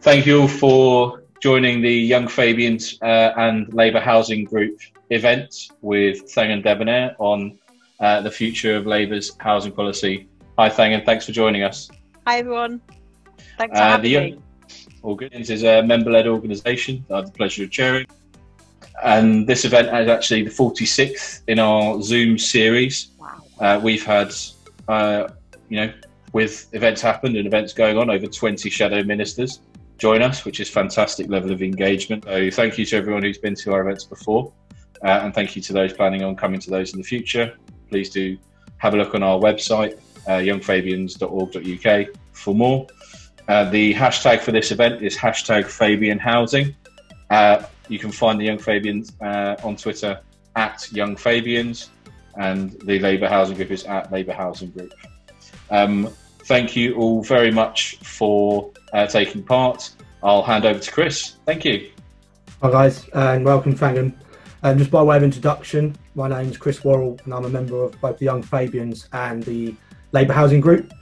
Thank you all for joining the Young Fabians and Labour Housing Group event with Thangam Debbonaire on the future of Labour's housing policy. Hi Thangam, thanks for joining us. Hi everyone, thanks for having me. All good. This is a member-led organisation that I have the pleasure of chairing. And this event is actually the 46th in our Zoom series. Wow. We've had, with events happened and events going on, over 20 shadow ministers join us, which is fantastic level of engagement. So thank you to everyone who's been to our events before, and thank you to those planning on coming to those in the future. Please do have a look on our website, youngfabians.org.uk for more. The hashtag for this event is #FabianHousing. You can find the Young Fabians on Twitter @YoungFabians, and the Labour Housing Group is @Labour Housing Group. Thank you all very much for taking part. I'll hand over to Chris. Thank you. Hi guys, and welcome Thangam. Just by way of introduction, my name's Chris Worrall and I'm a member of both the Young Fabians and the Labour Housing Group.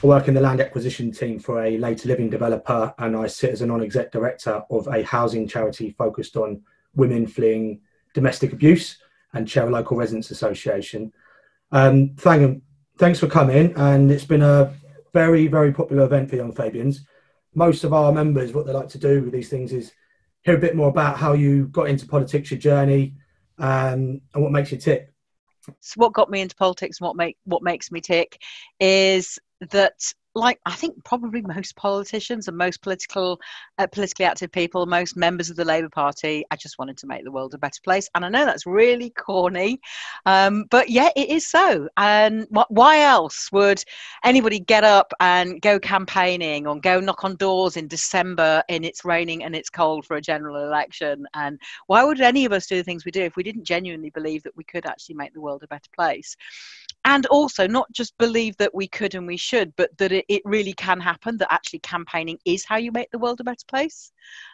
I work in the land acquisition team for a later living developer, and I sit as a non-exec director of a housing charity focused on women fleeing domestic abuse and chair a local residents association. Thangam, thanks for coming, and it's been a very, very popular event for Young Fabians. Most of our members, what they like to do with these things is hear a bit more about how you got into politics, your journey, and what makes you tick. So what got me into politics and what makes me tick is that, like, I think probably most politicians and most politically active people, most members of the Labour Party, I just wanted to make the world a better place. And I know that's really corny, but yeah, it is so. And why else would anybody get up and go campaigning or go knock on doors in December and it's raining and it's cold for a general election? And why would any of us do the things we do if we didn't genuinely believe that we could actually make the world a better place? And also not just believe that we could and we should, but that it really can happen, that actually campaigning is how you make the world a better place.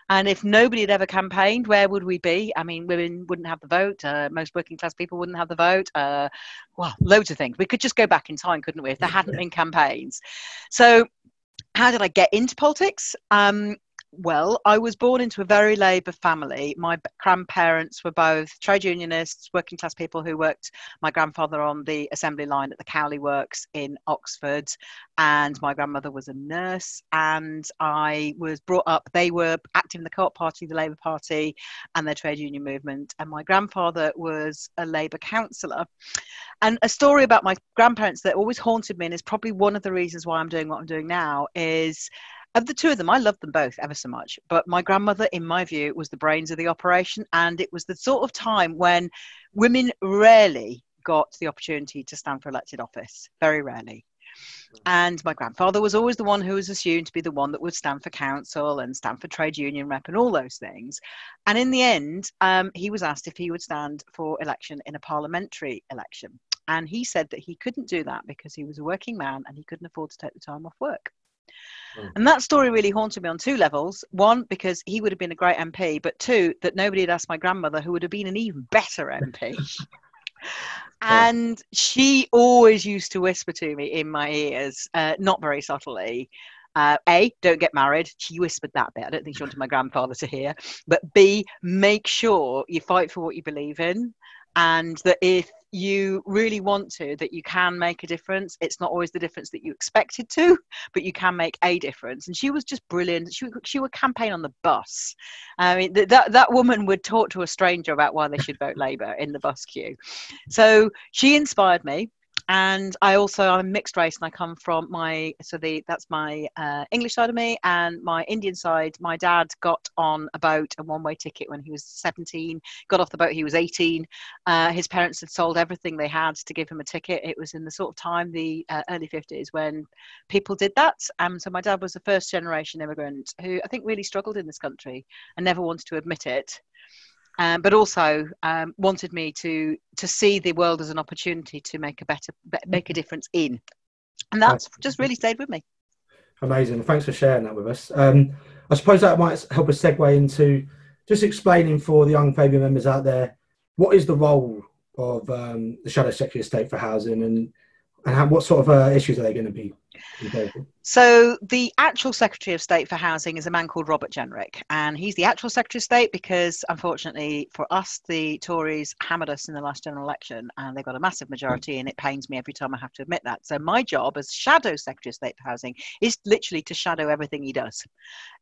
And if nobody had ever campaigned, where would we be? I mean, women wouldn't have the vote. Most working class people wouldn't have the vote. Well, loads of things. We could just go back in time, couldn't we, if there hadn't been campaigns? So how did I get into politics? Well, I was born into a very Labour family. My grandparents were both trade unionists, working class people who worked, my grandfather on the assembly line at the Cowley Works in Oxford, and my grandmother was a nurse, and I was brought up, they were active in the Co-op Party, the Labour Party, and their trade union movement, and my grandfather was a Labour councillor. And a story about my grandparents that always haunted me, and is probably one of the reasons why I'm doing what I'm doing now, is of the two of them, I loved them both ever so much. But my grandmother, in my view, was the brains of the operation. And it was the sort of time when women rarely got the opportunity to stand for elected office, very rarely. And my grandfather was always the one who was assumed to be the one that would stand for council and stand for trade union rep and all those things. And in the end, he was asked if he would stand for election in a parliamentary election. And he said that he couldn't do that because he was a working man and he couldn't afford to take the time off work. And that story really haunted me on two levels. One, because he would have been a great MP, but two, that nobody had asked my grandmother, who would have been an even better MP. And she always used to whisper to me in my ears, not very subtly, A, don't get married. She whispered that bit. I don't think she wanted my grandfather to hear. But B, make sure you fight for what you believe in. And that if you really want to, that you can make a difference. It's not always the difference that you expected to, but you can make a difference. And she was just brilliant. She would campaign on the bus. I mean, that woman would talk to a stranger about why they should vote Labour in the bus queue. So she inspired me. And I'm mixed race, and I come from that's my English side of me, and my Indian side. My dad got on a boat, a one-way ticket, when he was 17, got off the boat, he was 18. His parents had sold everything they had to give him a ticket. It was in the sort of time, the early 50s, when people did that. So my dad was a first generation immigrant who I think really struggled in this country and never wanted to admit it. But also wanted me to see the world as an opportunity to make a difference in, and that's just really stayed with me. Amazing, thanks for sharing that with us. I suppose that might help us segue into just explaining for the Young Fabian members out there, what is the role of the Shadow Secretary of State for Housing, and what sort of issues are they going to be So the actual Secretary of State for Housing is a man called Robert Jenrick, and he's the actual Secretary of State because, unfortunately for us, the Tories hammered us in the last general election and they got a massive majority, and it pains me every time I have to admit that. So my job as Shadow Secretary of State for Housing is literally to shadow everything he does.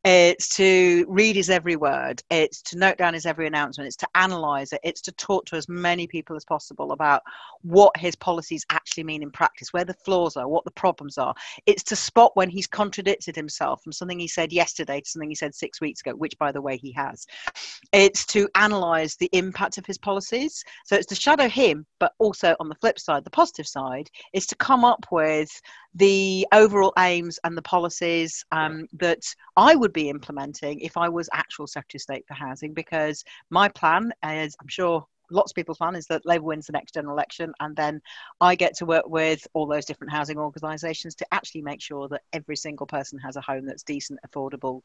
It's to read his every word. It's to note down his every announcement. It's to analyse it. It's to talk to as many people as possible about what his policies actually mean in practice, where the flaws are, what the problems are. It's to spot when he's contradicted himself from something he said yesterday to something he said 6 weeks ago, which, by the way, he has. It's to analyse the impact of his policies. So it's to shadow him, but also on the flip side, the positive side, is to come up with the overall aims and the policies that I would be implementing if I was actual Secretary of State for Housing, because my plan, as I'm sure lots of people's plan, is that Labour wins the next general election, and then I get to work with all those different housing organisations to actually make sure that every single person has a home that's decent, affordable,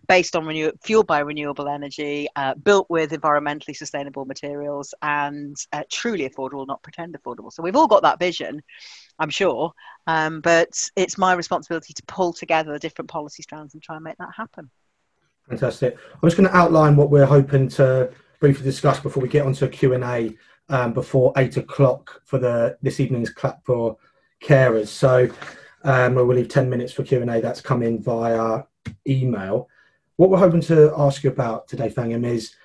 based on fueled by renewable energy, built with environmentally sustainable materials, and truly affordable, not pretend affordable. So we've all got that vision, I'm sure, but it's my responsibility to pull together the different policy strands and try and make that happen. Fantastic. I'm just going to outline what we're hoping to briefly discuss before we get onto a Q&A before 8 o'clock for this evening's clap for carers. So we'll leave 10 minutes for Q&A. That's come in via email. What we're hoping to ask you about today, Thangam, is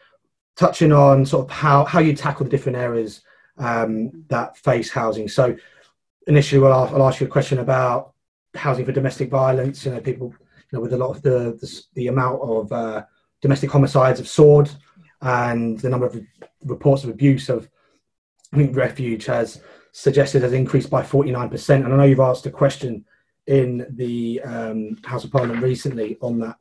touching on sort of how you tackle the different areas that face housing. So initially, I'll ask you a question about housing for domestic violence. People, with a lot of the amount of domestic homicides have soared, and the number of reports of abuse of, I think, refuge has increased by 49%. And I know you've asked a question in the House of Parliament recently on that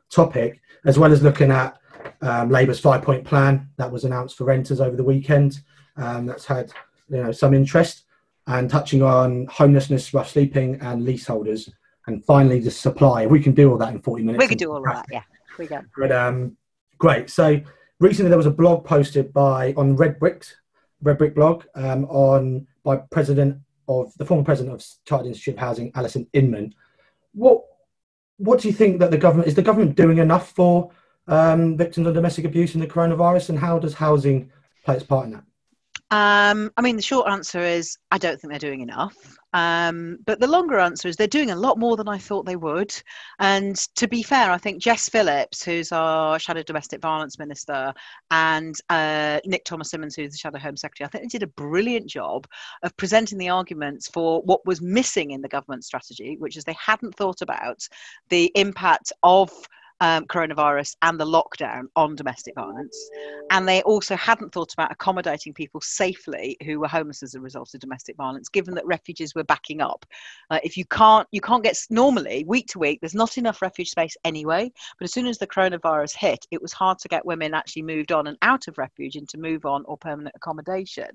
topic, as well as looking at Labour's 5-point plan that was announced for renters over the weekend. That's had some interest, and touching on homelessness, rough sleeping, and leaseholders, and finally the supply. We can do all that in 40 minutes. We can do all of that, yeah. We can. But, great. So recently there was a blog posted on Red Brick blog by the former president of Chartered Institute of Housing, Alison Inman. What do you think that the government doing enough for victims of domestic abuse and the coronavirus, and how does housing play its part in that? The short answer is I don't think they're doing enough. But the longer answer is they're doing a lot more than I thought they would. And to be fair, I think Jess Phillips, who's our Shadow Domestic Violence Minister, and Nick Thomas-Symonds, who's the Shadow Home Secretary, I think they did a brilliant job of presenting the arguments for what was missing in the government strategy, which is they hadn't thought about the impact of coronavirus and the lockdown on domestic violence, and they also hadn't thought about accommodating people safely who were homeless as a result of domestic violence, given that refuges were backing up. If you can't get, normally week to week there's not enough refuge space anyway, but as soon as the coronavirus hit, it was hard to get women actually moved on and out of refuge into move on or permanent accommodation,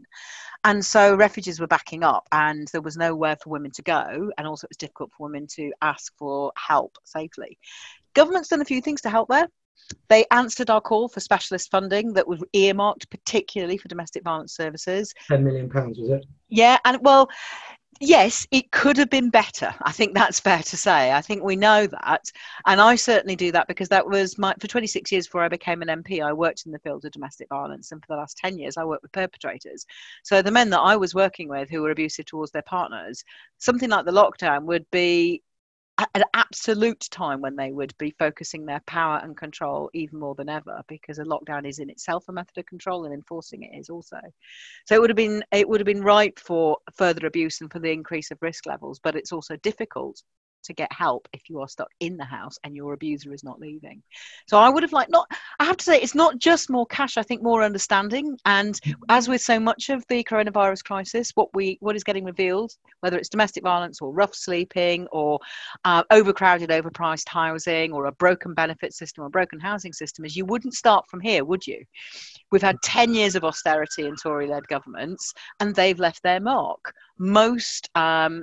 and so refuges were backing up and there was nowhere for women to go, and also it was difficult for women to ask for help safely. Government's done a few things to help there. They answered our call for specialist funding that was earmarked particularly for domestic violence services. £10 million, was it? Yeah, and well, yes, it could have been better. I think that's fair to say. I think we know that. And I certainly do that because that was for 26 years before I became an MP, I worked in the field of domestic violence. And for the last 10 years, I worked with perpetrators. So the men that I was working with who were abusive towards their partners, something like the lockdown would be an absolute time when they would be focusing their power and control even more than ever, because a lockdown is in itself a method of control and enforcing it is also. So it would have been ripe for further abuse and for the increase of risk levels, but it's also difficult to get help if you are stuck in the house and your abuser is not leaving. So I would have I have to say, it's not just more cash, I think more understanding. And as with so much of the coronavirus crisis, what is getting revealed, whether it's domestic violence or rough sleeping or overcrowded, overpriced housing or a broken benefit system or broken housing system, is you wouldn't start from here, would you? We've had 10 years of austerity in Tory-led governments and they've left their mark. Most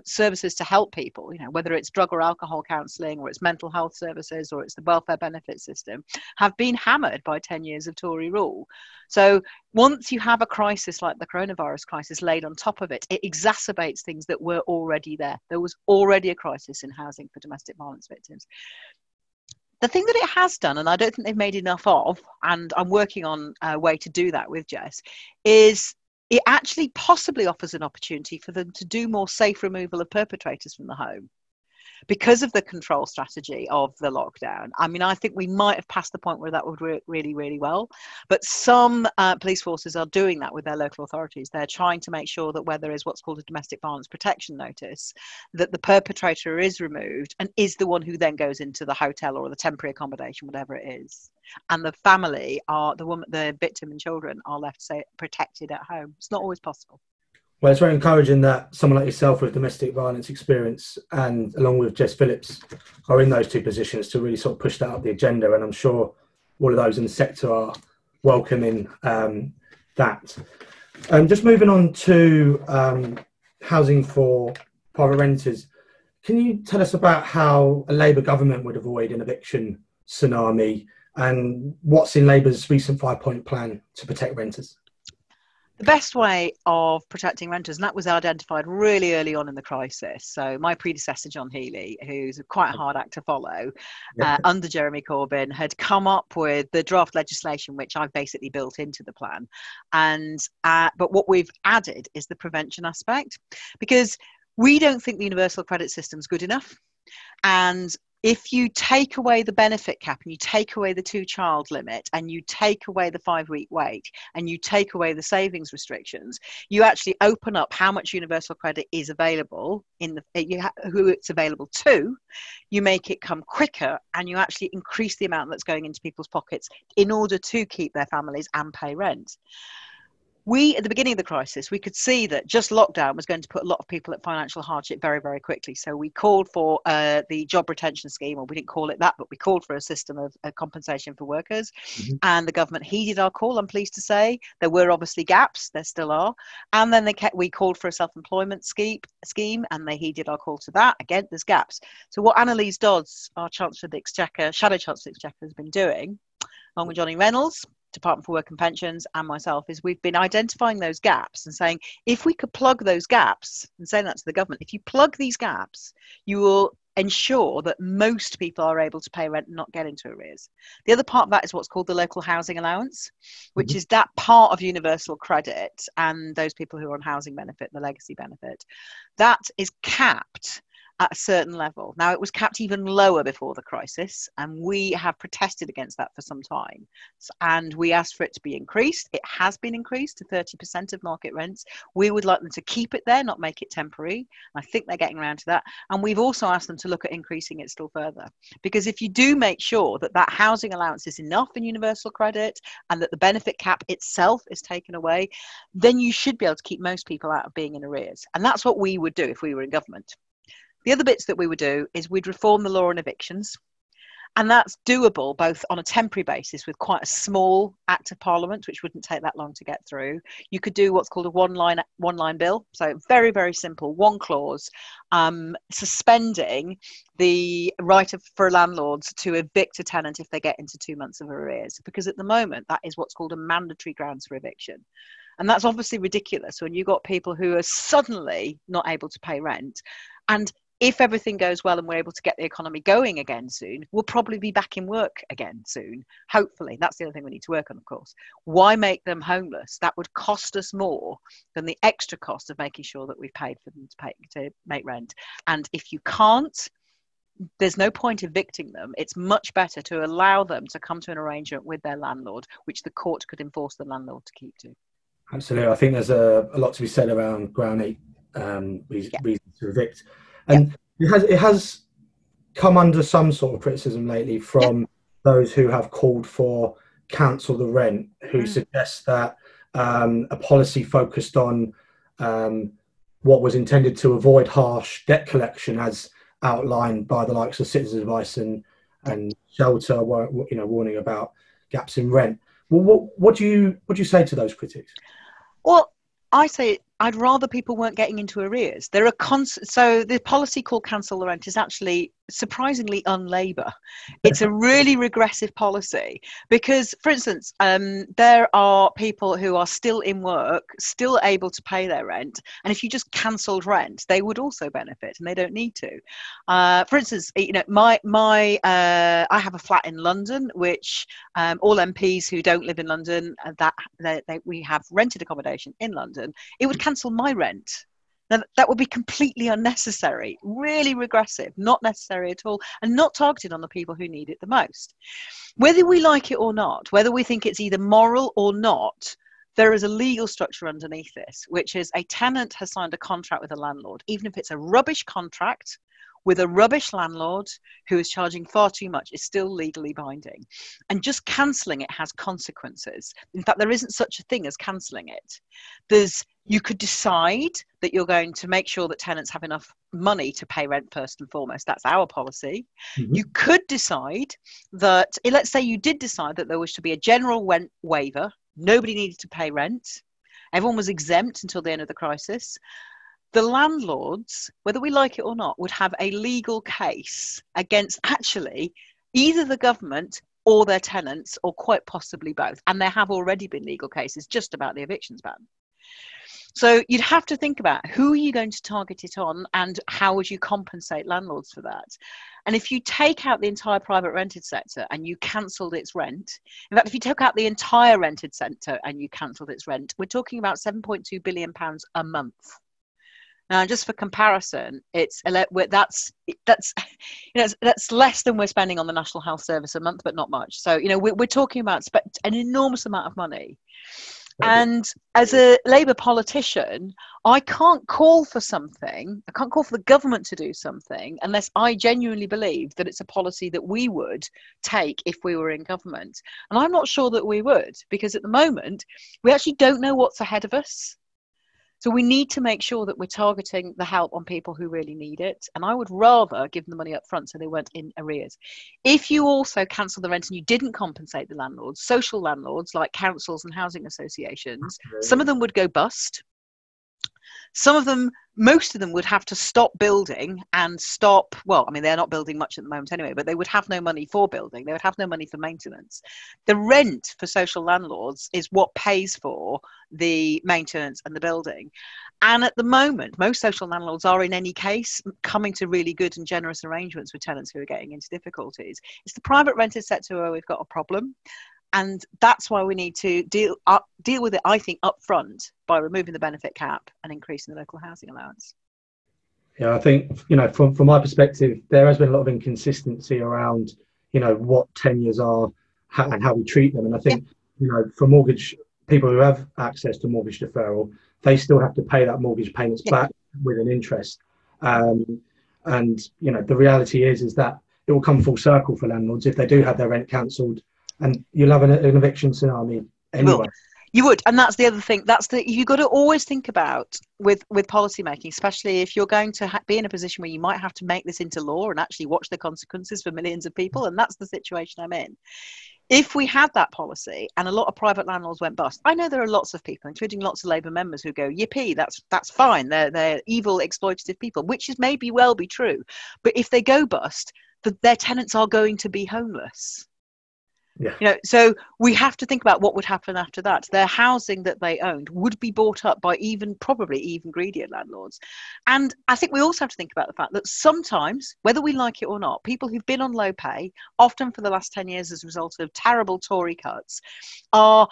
services to help people, whether it's drug drug or alcohol counselling, or it's mental health services, or it's the welfare benefit system, have been hammered by 10 years of Tory rule. So once you have a crisis like the coronavirus crisis laid on top of it, it exacerbates things that were already there. There was already a crisis in housing for domestic violence victims. The thing that it has done, and I don't think they've made enough of, and I'm working on a way to do that with Jess, is it actually possibly offers an opportunity for them to do more safe removal of perpetrators from the home. Because of the control strategy of the lockdown, I mean, I think we might have passed the point where that would work really, really well. But some police forces are doing that with their local authorities. They're trying to make sure that where there is what's called a domestic violence protection notice, that the perpetrator is removed and is the one who then goes into the hotel or the temporary accommodation, whatever it is. And the family are the victim and children are left protected at home. It's not always possible. Well, it's very encouraging that someone like yourself with domestic violence experience and along with Jess Phillips are in those two positions to really sort of push that up the agenda. And I'm sure all of those in the sector are welcoming that. Just moving on to housing for private renters, can you tell us about how a Labour government would avoid an eviction tsunami and what's in Labour's recent 5-point plan to protect renters? The best way of protecting renters, and that was identified really early on in the crisis. So my predecessor, John Healey, who's quite a hard act to follow, under Jeremy Corbyn, had come up with the draft legislation, which I've basically built into the plan. But what we've added is the prevention aspect, because we don't think the universal credit system is good enough. And if you take away the benefit cap and you take away the 2-child limit and you take away the 5-week wait and you take away the savings restrictions, you actually open up how much universal credit is available who it's available to. You make it come quicker and you actually increase the amount that's going into people's pockets in order to keep their families and pay rent. At the beginning of the crisis, we could see that just lockdown was going to put a lot of people at financial hardship very, very quickly. So we called for the job retention scheme, or we didn't call it that, but we called for a system of compensation for workers. Mm-hmm. And the government heeded our call, I'm pleased to say. There were obviously gaps, there still are. And then we called for a self-employment scheme, and they heeded our call to that. Again, there's gaps. So what Annalise Dodds, our Chancellor of the Exchequer, Shadow Chancellor of the Exchequer, has been doing, along with Johnny Reynolds, Department for Work and Pensions, and myself, is we've been identifying those gaps and saying, if we could plug those gaps, and saying that to the government, if you plug these gaps, you will ensure that most people are able to pay rent and not get into arrears. The other part of that is what's called the local housing allowance, which is that part of universal credit and those people who are on housing benefit, the legacy benefit, that is capped at a certain level. Now, it was capped even lower before the crisis, and we have protested against that for some time. And we asked for it to be increased. It has been increased to 30% of market rents. We would like them to keep it there, not make it temporary. I think they're getting around to that. And we've also asked them to look at increasing it still further. Because if you do make sure that that housing allowance is enough in universal credit and that the benefit cap itself is taken away, then you should be able to keep most people out of being in arrears. And that's what we would do if we were in government. The other bits that we would do is we'd reform the law on evictions. And that's doable both on a temporary basis with quite a small act of parliament, which wouldn't take that long to get through. You could do what's called a one-line bill. So very, very simple, one clause, suspending the right for landlords to evict a tenant if they get into 2 months of arrears. Because at the moment, that is what's called a mandatory grounds for eviction. And that's obviously ridiculous when you've got people who are suddenly not able to pay rent. And if everything goes well and we're able to get the economy going again soon, we'll probably be back in work again soon. Hopefully. That's the other thing we need to work on, of course. Why make them homeless? That would cost us more than the extra cost of making sure that we've paid for them to make rent. And if you can't, there's no point evicting them. It's much better to allow them to come to an arrangement with their landlord, which the court could enforce the landlord to keep to. Absolutely. I think there's a lot to be said around ground 8 reasons to evict. And it has come under some sort of criticism lately from those who have called for cancel the rent, who suggest that a policy focused on what was intended to avoid harsh debt collection, as outlined by the likes of Citizens Advice and Shelter, warning about gaps in rent. Well, what do you say to those critics? Well, I say I'd rather people weren't getting into arrears. There are so the policy called cancel the rent is actually surprisingly un-Labour. It's a really regressive policy because, for instance, there are people who are still in work, still able to pay their rent, and if you just cancelled rent, they would also benefit, and they don't need to. For instance, you know, I have a flat in London, which all MPs who don't live in London, we have rented accommodation in London. It would cancel my rent. Now, that would be completely unnecessary, really regressive, not necessary at all, and not targeted on the people who need it the most. Whether we like it or not, whether we think it's either moral or not, there is a legal structure underneath this, which is a tenant has signed a contract with a landlord, even if it's a rubbish contract with a rubbish landlord who is charging far too much, is still legally binding. And just cancelling it has consequences. In fact, there isn't such a thing as cancelling it. You could decide that you're going to make sure that tenants have enough money to pay rent first and foremost. That's our policy. Mm-hmm. You could decide that, let's say you did decide that there was to be a general rent waiver. Nobody needed to pay rent. Everyone was exempt until the end of the crisis. The landlords, whether we like it or not, would have a legal case against actually either the government or their tenants, or quite possibly both. And there have already been legal cases just about the evictions ban. So you'd have to think about who are you going to target it on and how would you compensate landlords for that? And if you take out the entire private rented sector and you cancelled its rent, in fact, if you took out the entire rented sector and you cancelled its rent, we're talking about £7.2 billion a month. Now, just for comparison, that's less than we're spending on the National Health Service a month, but not much. So, you know, we're talking about an enormous amount of money. And as a Labour politician, I can't call for something. I can't call for the government to do something unless I genuinely believe that it's a policy that we would take if we were in government. And I'm not sure that we would, because at the moment, we actually don't know what's ahead of us. So we need to make sure that we're targeting the help on people who really need it. And I would rather give them the money up front so they weren't in arrears. If you also cancel the rent and you didn't compensate the landlords, social landlords like councils and housing associations, some of them would go bust. Some of them, most of them would have to stop building and stop, well, I mean, they're not building much at the moment anyway, but they would have no money for building. They would have no money for maintenance. The rent for social landlords is what pays for the maintenance and the building. And at the moment, most social landlords are in any case coming to really good and generous arrangements with tenants who are getting into difficulties. It's the private rented sector where we've got a problem. And that's why we need to deal with it, I think, up front by removing the benefit cap and increasing the local housing allowance. Yeah, I think, you know, from my perspective, there has been a lot of inconsistency around, you know, what tenures are and how we treat them. And I think, you know, for mortgage, people who have access to mortgage deferral, they still have to pay that mortgage payments back with an interest. And, you know, the reality is that it will come full circle for landlords if they do have their rent cancelled. And you'll have an eviction tsunami anyway. You would, and that's the other thing. You've got to always think about with policy making, especially if you're going to be in a position where you might have to make this into law and actually watch the consequences for millions of people. And that's the situation I'm in. If we had that policy and a lot of private landlords went bust, I know there are lots of people, including lots of Labour members, who go, yippee, that's fine. They're evil, exploitative people, which is maybe well be true. But if they go bust, their tenants are going to be homeless. Yeah. You know, so we have to think about what would happen after that. Their housing that they owned would be bought up by probably even greedier landlords. And I think we also have to think about the fact that sometimes, whether we like it or not, people who've been on low pay, often for the last 10 years as a result of terrible Tory cuts, are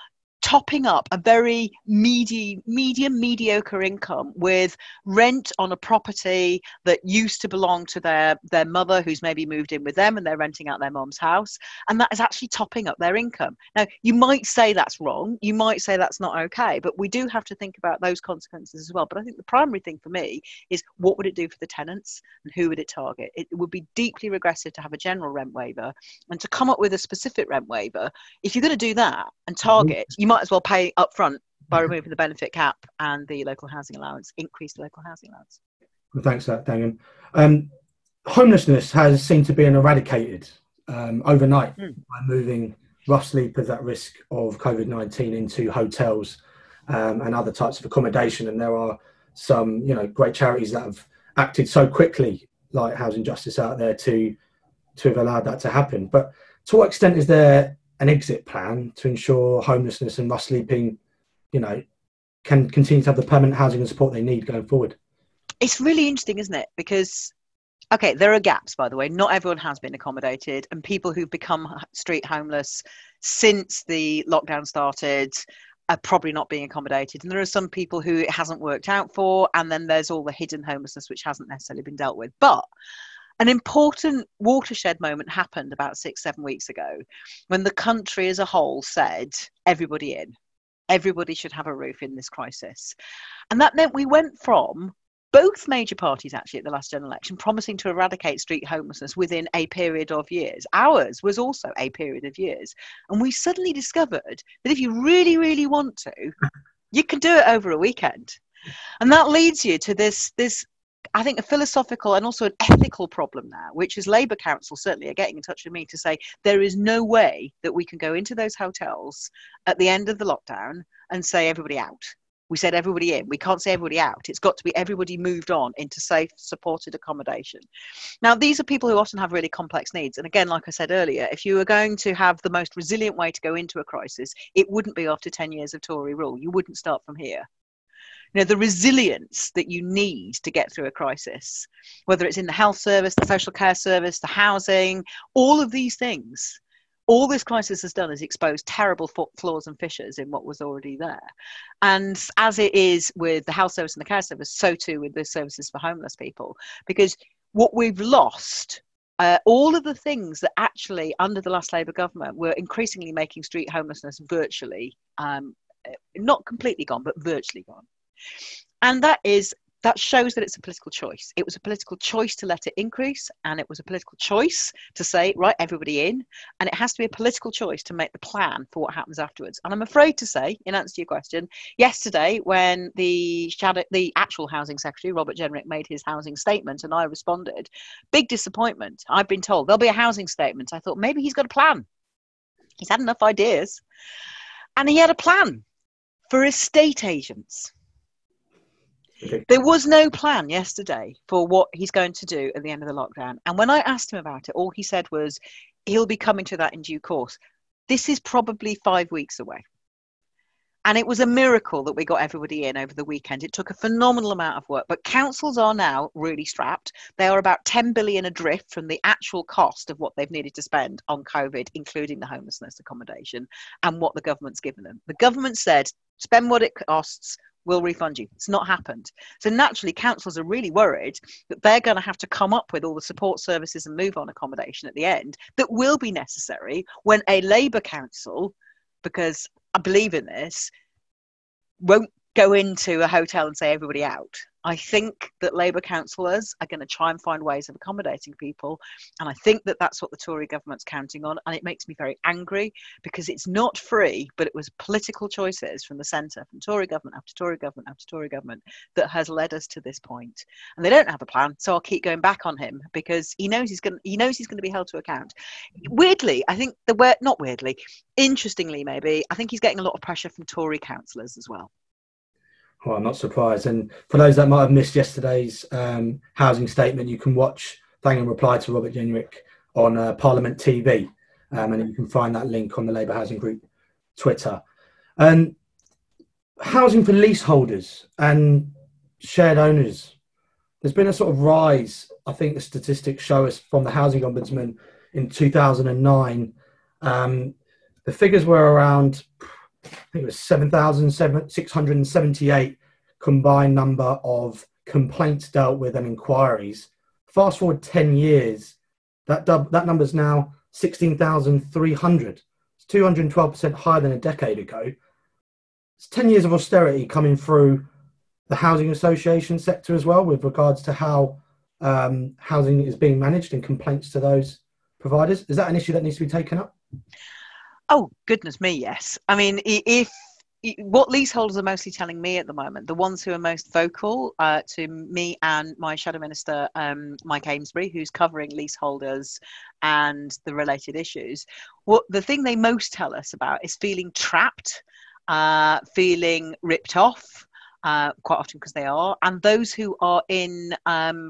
topping up a very mediocre income with rent on a property that used to belong to their mother, who's maybe moved in with them and they're renting out their mom's house. And that is actually topping up their income. Now, you might say that's wrong. You might say that's not okay, but we do have to think about those consequences as well. But I think the primary thing for me is what would it do for the tenants and who would it target? It would be deeply regressive to have a general rent waiver, and to come up with a specific rent waiver. If you're going to do that and target, you might as well pay up front by removing the benefit cap and the local housing allowance, increase the local housing allowance. Well, thanks for that, Thangam. Homelessness has seemed to be eradicated overnight by moving rough sleepers at risk of COVID-19 into hotels. and other types of accommodation. And there are some, great charities that have acted so quickly, like Housing Justice out there, to have allowed that to happen. But to what extent is there an exit plan to ensure homelessness and rough sleeping, can continue to have the permanent housing and support they need going forward? It's really interesting, isn't it? Because, okay, there are gaps, by the way. Not everyone has been accommodated, and people who've become street homeless since the lockdown started are probably not being accommodated. And there are some people who it hasn't worked out for, and then there's all the hidden homelessness which hasn't necessarily been dealt with. But an important watershed moment happened about 6-7 weeks ago when the country as a whole said, everybody in. Everybody should have a roof in this crisis. And that meant we went from both major parties actually at the last general election promising to eradicate street homelessness within a period of years. Ours was also a period of years. And we suddenly discovered that if you really, really want to, you can do it over a weekend. And that leads you to this I think, a philosophical and also an ethical problem now, which is Labour Council certainly are getting in touch with me to say there is no way that we can go into those hotels at the end of the lockdown and say everybody out. We said everybody in. We can't say everybody out. It's got to be everybody moved on into safe, supported accommodation. Now, these are people who often have really complex needs. And again, like I said earlier, if you were going to have the most resilient way to go into a crisis, it wouldn't be after 10 years of Tory rule. You wouldn't start from here. The resilience that you need to get through a crisis, whether it's in the health service, the social care service, the housing, all of these things, all this crisis has done is expose terrible flaws and fissures in what was already there. And as it is with the health service and the care service, so too with the services for homeless people, because what we've lost, all of the things that actually under the last Labour government were increasingly making street homelessness virtually, not completely gone, but virtually gone. And that shows that it's a political choice. It was a political choice to let it increase, and it was a political choice to say, right, everybody in, and it has to be a political choice to make the plan for what happens afterwards. And I'm afraid to say, in answer to your question, yesterday when the actual housing secretary, Robert Jenrick, made his housing statement and I responded, big disappointment. I've been told there'll be a housing statement. I thought maybe he's got a plan. He's had enough ideas. And he had a plan for estate agents. There was no plan yesterday for what he's going to do at the end of the lockdown. And when I asked him about it, all he said was he'll be coming to that in due course. This is probably 5 weeks away. And it was a miracle that we got everybody in over the weekend. It took a phenomenal amount of work, but councils are now really strapped. They are about 10 billion adrift from the actual cost of what they've needed to spend on COVID, including the homelessness accommodation and what the government's given them. The government said, spend what it costs, we'll refund you. It's not happened. So naturally, councils are really worried that they're going to have to come up with all the support services and move on accommodation at the end that will be necessary when a Labour council, because I believe in this, won't go into a hotel and say everybody out. I think that Labour councillors are going to try and find ways of accommodating people. And I think that that's what the Tory government's counting on. And it makes me very angry because it's not free, but it was political choices from the centre, from Tory government after Tory government after Tory government that has led us to this point. And they don't have a plan. So I'll keep going back on him because he knows he's going to be held to account. Weirdly, I think interestingly, maybe, I think he's getting a lot of pressure from Tory councillors as well. Well, I'm not surprised. And for those that might have missed yesterday's housing statement, you can watch Thangam reply to Robert Jenrick on Parliament TV. And you can find that link on the Labour Housing Group Twitter. And housing for leaseholders and shared owners. There's been a sort of rise. I think the statistics show us from the Housing Ombudsman in 2009. The figures were around, I think it was 7,678 combined number of complaints dealt with and inquiries. Fast forward 10 years, that number's now 16,300. It's 212% higher than a decade ago. It's 10 years of austerity coming through the housing association sector as well with regards to how housing is being managed and complaints to those providers. Is that an issue that needs to be taken up? Oh, goodness me, yes. I mean, if what leaseholders are mostly telling me at the moment, the ones who are most vocal to me and my Shadow Minister, Mike Amesbury, who's covering leaseholders and the related issues, the thing they most tell us about is feeling trapped feeling ripped off, quite often because they are, and those who are in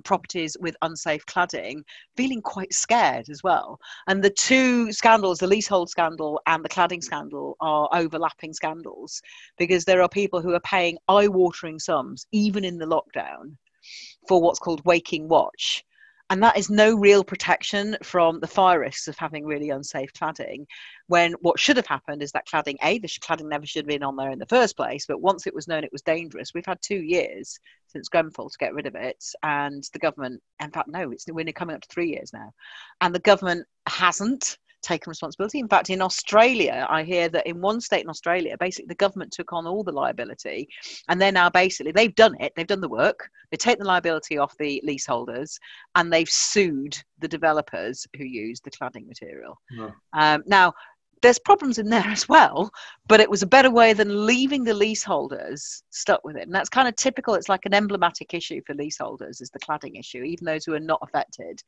properties with unsafe cladding feeling quite scared as well. And the two scandals, the leasehold scandal and the cladding scandal, are overlapping scandals, because there are people who are paying eye-watering sums, even in the lockdown, for what's called waking watch. And that is no real protection from the fire risks of having really unsafe cladding, when what should have happened is that cladding, the cladding never should have been on there in the first place, but once it was known it was dangerous, we've had 2 years since Grenfell to get rid of it, and the government, in fact, no, we're coming up to 3 years now, and the government hasn't taken responsibility. In fact, in Australia, I hear that in one state in Australia, basically the government took on all the liability, and they're now basically, they've done the work, they take the liability off the leaseholders, and they've sued the developers who use the cladding material. No. Now, there's problems in there as well, but it was a better way than leaving the leaseholders stuck with it. And that's kind of typical. It's like an emblematic issue for leaseholders, is the cladding issue. Even those who are not affected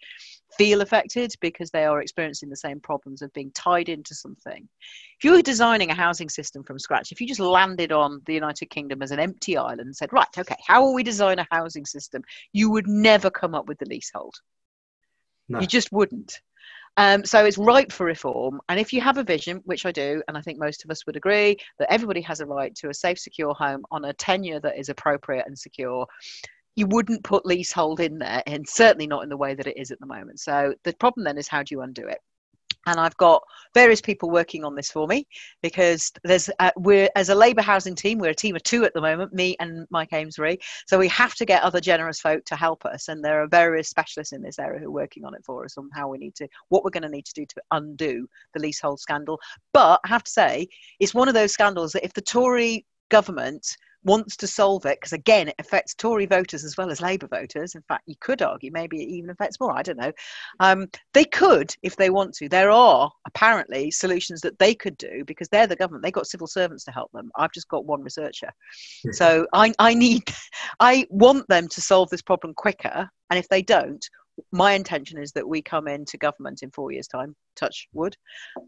feel affected because they are experiencing the same problems of being tied into something. If you were designing a housing system from scratch, if you just landed on the United Kingdom as an empty island and said, right, okay, how will we design a housing system? You would never come up with the leasehold. No. You just wouldn't. So it's ripe for reform. And if you have a vision, which I do, and I think most of us would agree, that everybody has a right to a safe, secure home on a tenure that is appropriate and secure, you wouldn't put leasehold in there, and certainly not in the way that it is at the moment. So the problem then is, how do you undo it? And I've got various people working on this for me, because we're, as a Labour housing team, we're a team of 2 at the moment, me and Mike Amesbury. So we have to get other generous folk to help us. And there are various specialists in this area who are working on it for us, on what we're going to need to do to undo the leasehold scandal. But I have to say, it's one of those scandals that if the Tory government wants to solve it, because again, it affects Tory voters as well as Labour voters. In fact, you could argue maybe it even affects more, I don't know. They could, if they want to. There are apparently solutions that they could do, because they're the government. They've got civil servants to help them. I've just got one researcher. So I want them to solve this problem quicker. And if they don't, my intention is that we come into government in 4 years' time, touch wood,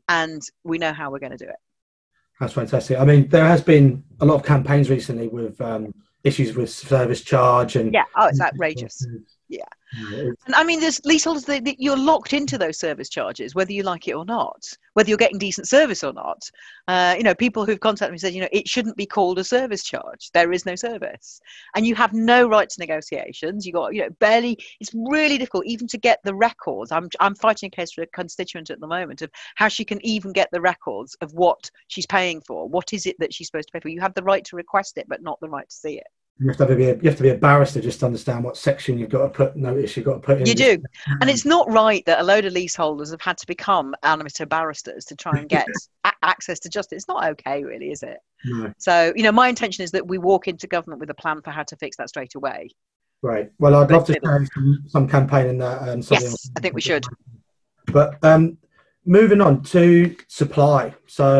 and we know how we're going to do it. That's fantastic. I mean, there has been a lot of campaigns recently with issues with service charge and it's outrageous. Yeah. And I mean, there's leaseholders that you're locked into those service charges, whether you like it or not, whether you're getting decent service or not. People who've contacted me said, it shouldn't be called a service charge. There is no service. And you have no right to negotiations. You got, barely, it's really difficult even to get the records. I'm fighting a case for a constituent at the moment of how she can even get the records of what she's paying for. What is it that she's supposed to pay for? You have the right to request it, but not the right to see it. You have to be a barrister just to understand what section you've got to put notice you've got to put in. You do. And it's not right that a load of leaseholders have had to become amateur barristers to try and get access to justice. It's not okay, really, is it? No. So, my intention is that we walk into government with a plan for how to fix that straight away. Right. Well, I'd love to carry some campaign in that. Yes, I think we should. But moving on to supply. So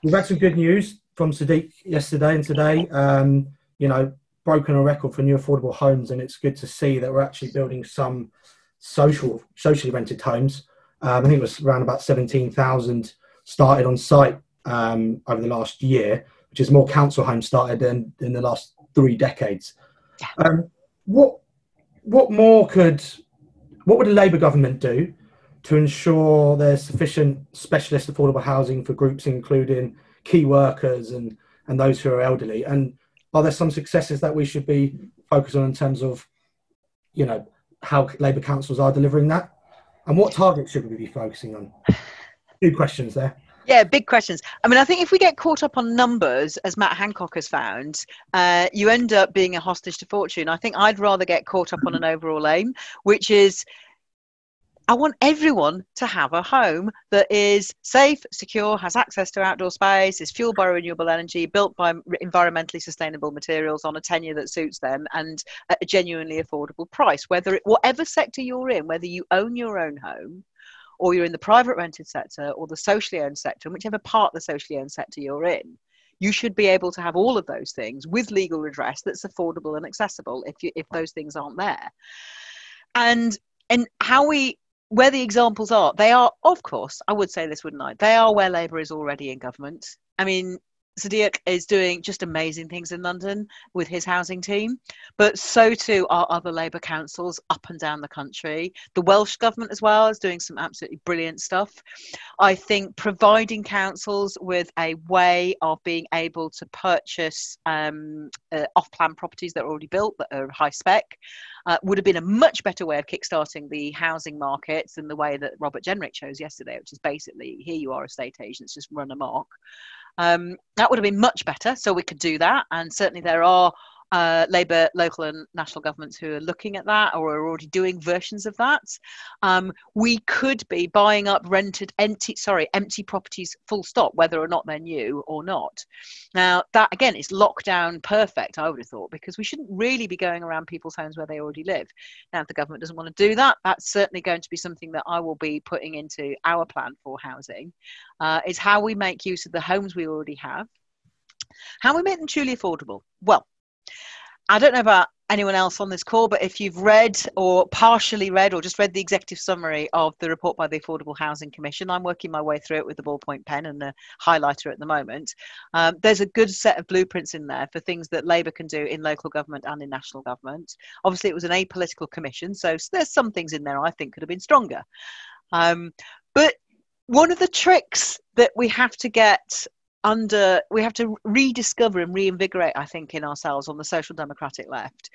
we've had some good news from Sadiq yesterday and today. Broken a record for new affordable homes, and it's good to see that we're actually building some socially rented homes. I think it was around about 17,000 started on site over the last year, which is more council homes started than in the last 3 decades. What would the Labour government do to ensure there's sufficient specialist affordable housing for groups including key workers and those who are elderly? And are there some successes that we should be focused on in terms of, how Labour councils are delivering that? And what targets should we be focusing on? 2 questions there. Yeah, big questions. I mean, I think if we get caught up on numbers, as Matt Hancock has found, you end up being a hostage to fortune. I think I'd rather get caught up on an overall aim, which is, I want everyone to have a home that is safe, secure, has access to outdoor space, is fueled by renewable energy, built by environmentally sustainable materials on a tenure that suits them, and at a genuinely affordable price. Whatever sector you're in, whether you own your own home, or you're in the private rented sector or the socially owned sector, and whichever part of the socially owned sector you're in, you should be able to have all of those things with legal redress that's affordable and accessible if those things aren't there. And where the examples are, they are, of course, I would say this, wouldn't I? They are where Labour is already in government. I mean, Sadiq is doing just amazing things in London with his housing team, but so too are other Labour councils up and down the country. The Welsh Government as well is doing some absolutely brilliant stuff. I think providing councils with a way of being able to purchase off-plan properties that are already built, that are high spec, would have been a much better way of kickstarting the housing markets than the way that Robert Jenrick chose yesterday, which is basically, here you are, estate agents, just run amok. That would have been much better, so we could do that. And certainly there are Labour local and national governments who are looking at that or are already doing versions of that. We could be buying up empty properties full stop, whether or not they're new or not. Now that again is lockdown perfect, I would have thought, because we shouldn't really be going around people's homes where they already live. Now if the government doesn't want to do that, that's certainly going to be something that I will be putting into our plan for housing, is how we make use of the homes we already have, how we make them truly affordable. Well, I don't know about anyone else on this call, but if you've read or partially read or just read the executive summary of the report by the Affordable Housing Commission, I'm working my way through it with the ballpoint pen and the highlighter at the moment. There's a good set of blueprints in there for things that Labour can do in local government and in national government. Obviously, it was an apolitical commission, so there's some things in there I think could have been stronger. But one of the tricks that we have to we have to rediscover and reinvigorate, I think, in ourselves on the social democratic left,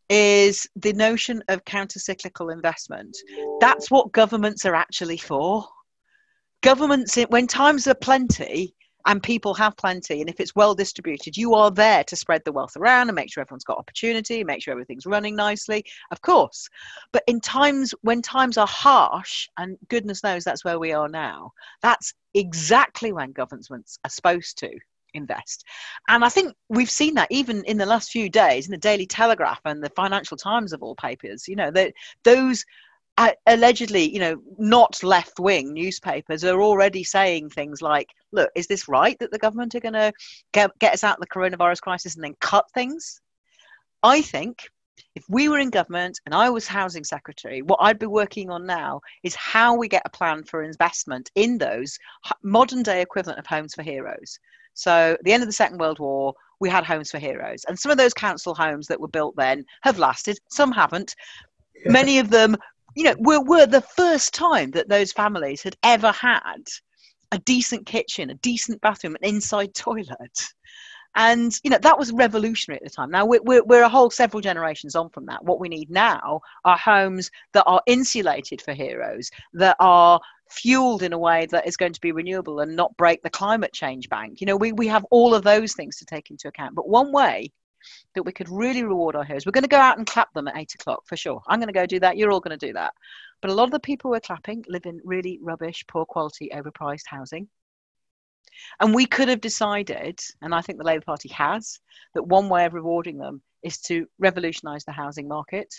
is the notion of counter-cyclical investment. That's what governments are actually for. Governments, when times are plenty and people have plenty, and if it's well distributed, you are there to spread the wealth around and make sure everyone's got opportunity, make sure everything's running nicely, of course. But in times when times are harsh, and goodness knows that's where we are now, that's exactly when governments are supposed to invest. And I think we've seen that even in the last few days in the Daily Telegraph and the Financial Times of all papers, those allegedly, not left-wing newspapers are already saying things like, look, is this right that the government are going to get us out of the coronavirus crisis and then cut things? I think if we were in government and I was housing secretary, what I'd be working on now is how we get a plan for investment in those modern day equivalent of homes for heroes. So at the end of the Second World War, we had homes for heroes. And some of those council homes that were built then have lasted, some haven't. Yeah. Many of them were the first time that those families had ever had a decent kitchen, a decent bathroom, an inside toilet. And, that was revolutionary at the time. Now, we're a whole several generations on from that. What we need now are homes that are insulated for heroes, that are fueled in a way that is going to be renewable and not break the climate change bank. We have all of those things to take into account. But one way that we could really reward our heroes, we're going to go out and clap them at 8 o'clock for sure. I'm going to go do that. You're all going to do that. But a lot of the people we're clapping live in really rubbish, poor quality, overpriced housing. And we could have decided, and I think the Labour Party has, that one way of rewarding them is to revolutionise the housing market.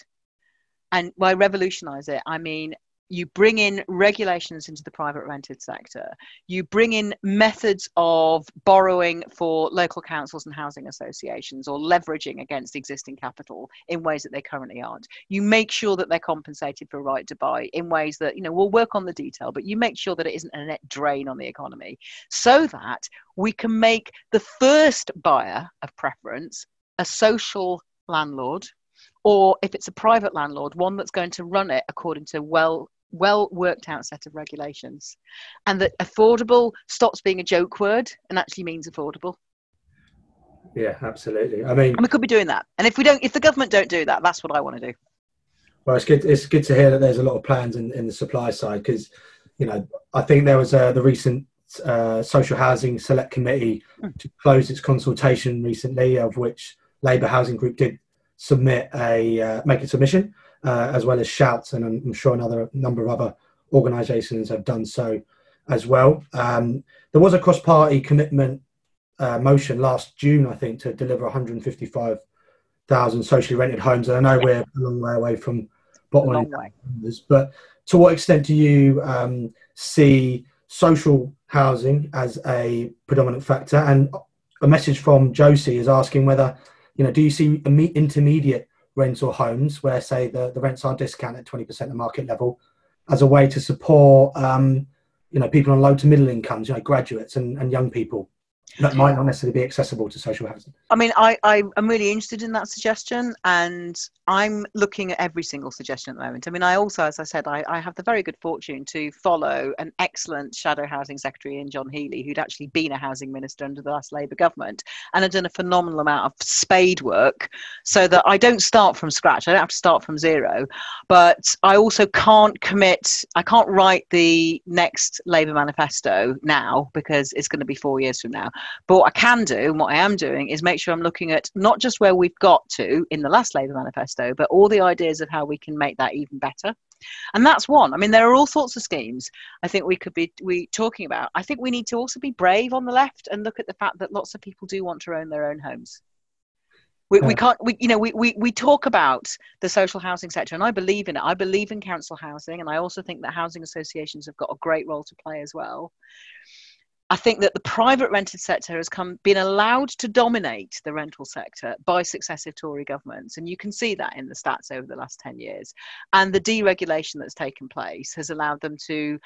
And by revolutionise it, I mean you bring in regulations into the private rented sector. You bring in methods of borrowing for local councils and housing associations or leveraging against existing capital in ways that they currently aren't. You make sure that they're compensated for a right to buy in ways that, we'll work on the detail, but you make sure that it isn't a net drain on the economy so that we can make the first buyer of preference a social landlord, or if it's a private landlord, one that's going to run it according to well worked out set of regulations, and that affordable stops being a joke word and actually means affordable. Yeah, absolutely. I mean, and we could be doing that. And if the government don't do that, that's what I want to do. Well, it's good to hear that there's a lot of plans in the supply side, because, I think there was the recent Social Housing Select Committee to close its consultation recently, of which Labour Housing Group did make a submission, as well as Shouts, and I'm sure another number of other organisations have done so as well. There was a cross-party commitment motion last June, I think, to deliver 155,000 socially rented homes. And I know we're a long way away from bottoming numbers, but to what extent do you see social housing as a predominant factor? And a message from Josie is asking whether, do you see intermediate rental homes where, say, the rents are discounted at 20% of market level as a way to support, people on low to middle incomes, graduates and young people? that might not necessarily be accessible to social housing? I mean, I'm really interested in that suggestion, and I'm looking at every single suggestion at the moment. I mean, I also, as I said, I have the very good fortune to follow an excellent shadow housing secretary in John Healey, who'd actually been a housing minister under the last Labour government and had done a phenomenal amount of spade work, so that I don't start from scratch. I don't have to start from zero, but I also can't commit. I can't write the next Labour manifesto now because it's going to be 4 years from now. But what I can do, and what I am doing, is make sure I'm looking at not just where we've got to in the last Labour manifesto, but all the ideas of how we can make that even better. And that's one. I mean, there are all sorts of schemes I think we could be talking about. I think we need to also be brave on the left and look at the fact that lots of people do want to own their own homes. We talk about the social housing sector, and I believe in it. I believe in council housing, and I also think that housing associations have got a great role to play as well. I think that the private rented sector has been allowed to dominate the rental sector by successive Tory governments. And you can see that in the stats over the last 10 years. And the deregulation that's taken place has allowed them to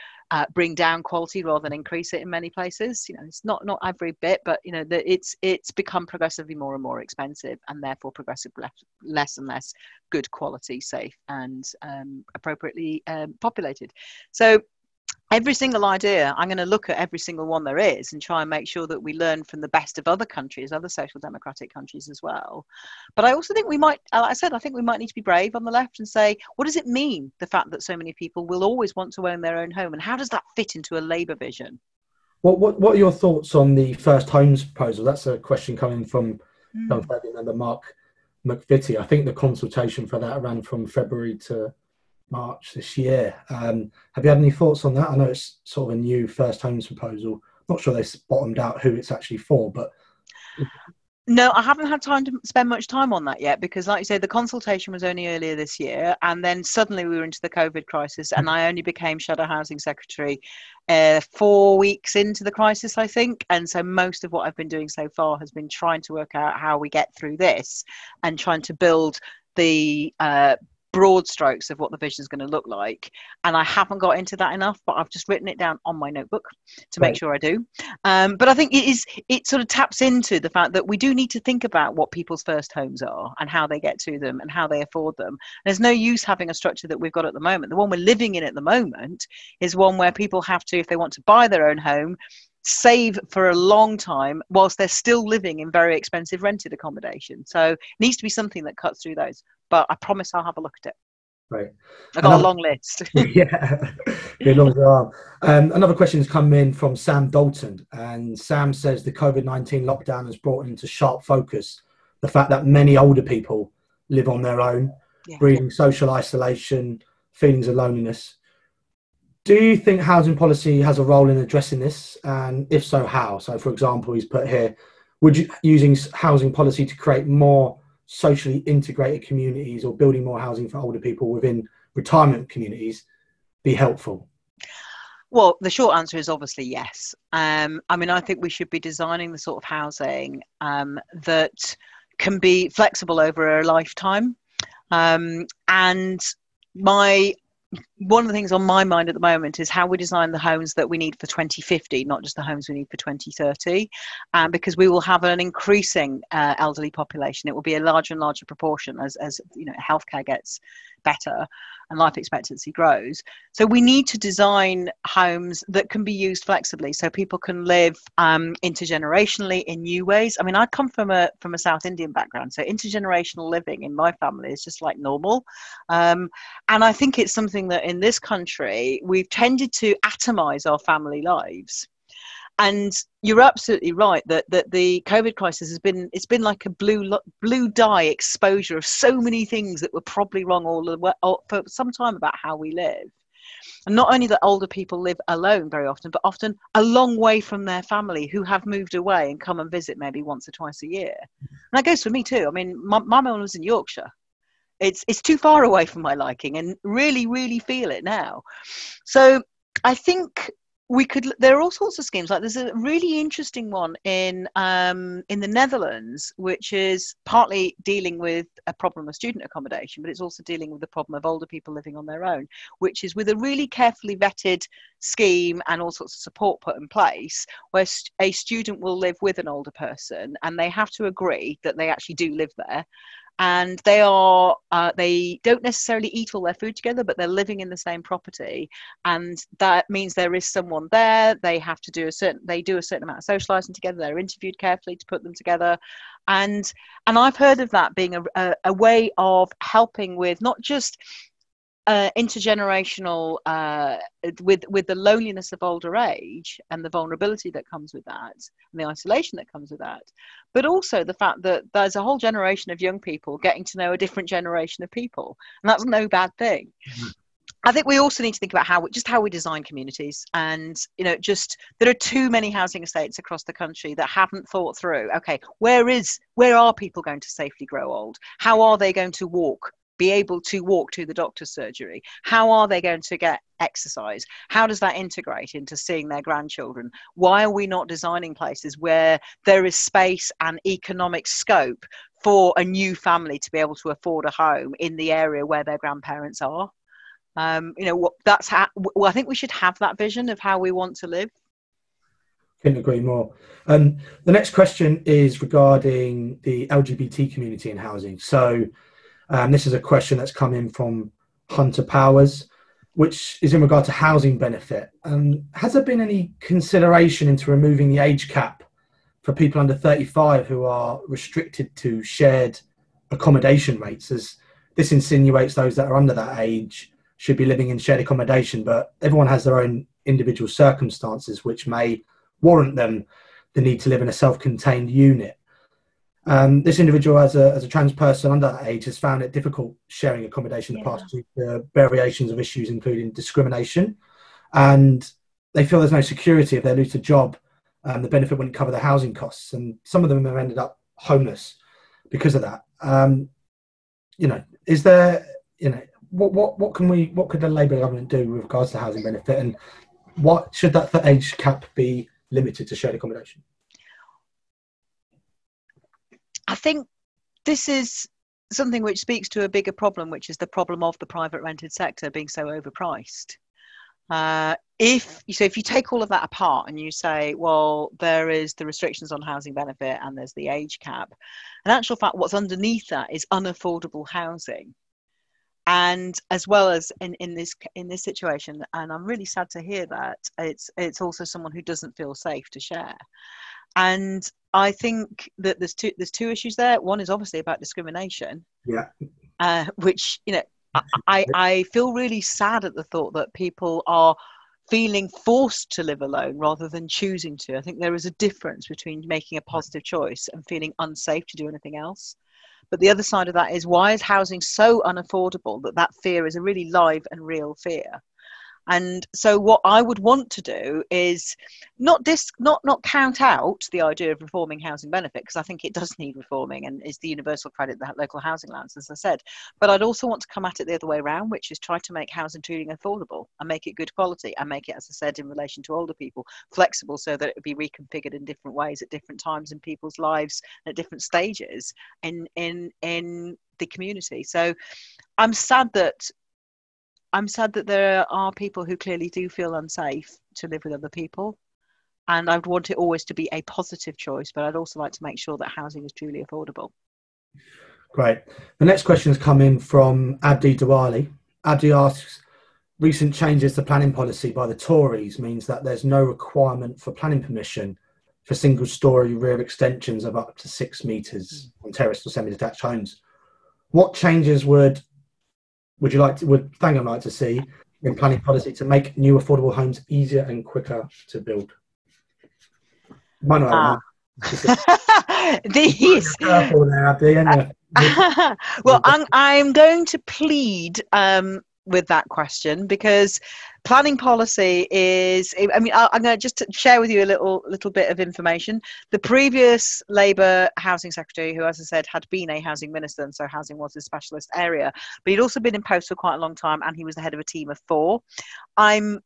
bring down quality rather than increase it in many places. You know, it's not every bit, but, you know, it's become progressively more and more expensive, and therefore progressively less and less good quality, safe and appropriately populated. So every single idea, I'm going to look at every single one there is and try and make sure that we learn from the best of other countries, other social democratic countries as well. But I also think we might, like I said, I think we might need to be brave on the left and say, what does it mean, the fact that so many people will always want to own their own home? And how does that fit into a Labour vision? What are your thoughts on the first homes proposal? That's a question coming from Young Fabian and Mark McVitie. I think the consultation for that ran from February to March this year. Have you had any thoughts on that? I know it's sort of a new first homes proposal. Not sure they bottomed out who it's actually for, but no, I haven't had time to spend much time on that yet, because like you say, the consultation was only earlier this year, and then suddenly we were into the COVID crisis, and I only became Shadow Housing Secretary 4 weeks into the crisis, I think. And so most of what I've been doing so far has been trying to work out how we get through this and trying to build the broad strokes of what the vision is going to look like. And I haven't got into that enough, but I've just written it down on my notebook to make sure I do. But I think it sort of taps into the fact that we do need to think about what people's first homes are and how they get to them and how they afford them. There's no use having a structure that we've got at the moment. The one we're living in at the moment is one where people have to, if they want to buy their own home, save for a long time whilst they're still living in very expensive rented accommodation. So it needs to be something that cuts through those. But I promise I'll have a look at it. Right. I've got a long list. Yeah, as long as there are. Another question has come in from Sam Dalton, and Sam says the COVID-19 lockdown has brought into sharp focus the fact that many older people live on their own, breathing social isolation, feelings of loneliness. Do you think housing policy has a role in addressing this? And if so, how? So, for example, he's put here, would you using housing policy to create more socially integrated communities or building more housing for older people within retirement communities be helpful? Well, the short answer is obviously yes. I mean, I think we should be designing the sort of housing that can be flexible over a lifetime. And one of the things on my mind at the moment is how we design the homes that we need for 2050, not just the homes we need for 2030, because we will have an increasing elderly population. It will be a larger and larger proportion as you know, healthcare gets better and life expectancy grows. So we need to design homes that can be used flexibly, so people can live intergenerationally in new ways. I mean, I come from a South Indian background, so intergenerational living in my family is just like normal. And I think it's something that in this country we've tended to atomize our family lives. And you're absolutely right that the COVID crisis has been like a blue dye exposure of so many things that were probably wrong for some time about how we live. And not only that older people live alone very often, but often a long way from their family who have moved away and come and visit maybe once or twice a year. And that goes for me too. I mean, my mum was in Yorkshire. It's too far away from my liking, and really, really feel it now. So I think there are all sorts of schemes. Like there's a really interesting one in the Netherlands, which is partly dealing with a problem of student accommodation, but it's also dealing with the problem of older people living on their own, which is with a really carefully vetted scheme and all sorts of support put in place, where a student will live with an older person and they have to agree that they actually do live there. And they don't necessarily eat all their food together, but they're living in the same property, and that means there is someone there. They have to do a certain amount of socializing together. They're interviewed carefully to put them together, and I've heard of that being a way of helping with not just intergenerational with the loneliness of older age and the vulnerability that comes with that and the isolation that comes with that, but also the fact that there's a whole generation of young people getting to know a different generation of people, and that's no bad thing. Mm-hmm. I think we also need to think about how we design communities, and there are too many housing estates across the country that haven't thought through, okay, where are people going to safely grow old? How are they going to be able to walk to the doctor's surgery? How are they going to get exercise? How does that integrate into seeing their grandchildren? Why are we not designing places where there is space and economic scope for a new family to be able to afford a home in the area where their grandparents are? I think we should have that vision of how we want to live. Couldn't agree more. The next question is regarding the LGBT community in housing. So this is a question that's come in from Hunter Powers, which is in regard to housing benefit. Has there been any consideration into removing the age cap for people under 35 who are restricted to shared accommodation rates, as this insinuates those that are under that age should be living in shared accommodation, but everyone has their own individual circumstances which may warrant them the need to live in a self-contained unit. This individual, as a trans person under that age, has found it difficult sharing accommodation in the past due to variations of issues, including discrimination. And they feel there's no security if they lose a job. The benefit wouldn't cover the housing costs. And some of them have ended up homeless because of that. Is there, what could the Labour government do with regards to housing benefit? And what should that age cap be limited to shared accommodation? I think this is something which speaks to a bigger problem, which is the problem of the private rented sector being so overpriced. If you take all of that apart and you say, well, there is the restrictions on housing benefit and there's the age cap, in actual fact, what's underneath that is unaffordable housing. And as well as in this situation, and I'm really sad to hear that, it's also someone who doesn't feel safe to share. And I think that there's two issues there. One is obviously about discrimination, which I feel really sad at the thought that people are feeling forced to live alone rather than choosing to. I think there is a difference between making a positive choice and feeling unsafe to do anything else. But the other side of that is, why is housing so unaffordable that fear is a really live and real fear? And so what I would want to do is not count out the idea of reforming housing benefit, because I think it does need reforming and is the universal credit that local housing lands, as I said. But I'd also want to come at it the other way around, which is try to make housing truly affordable and make it good quality and make it, as I said, in relation to older people, flexible so that it would be reconfigured in different ways at different times in people's lives at different stages in the community. So I'm sad that there are people who clearly do feel unsafe to live with other people. And I'd want it always to be a positive choice, but I'd also like to make sure that housing is truly affordable. Great. The next question has come in from Abdi Diwali. Abdi asks, recent changes to planning policy by the Tories means that there's no requirement for planning permission for single-storey rear extensions of up to 6 metres on terraced or semi-detached homes. What changes would Thangam like to see in planning policy to make new affordable homes easier and quicker to build? Well, I'm going to plead with that question, because planning policy is, I'm going to just share with you a little bit of information. The previous Labour Housing Secretary, who, as I said, had been a housing minister, and so housing was his specialist area, but he'd also been in post for quite a long time, and he was the head of a team of 4. I'm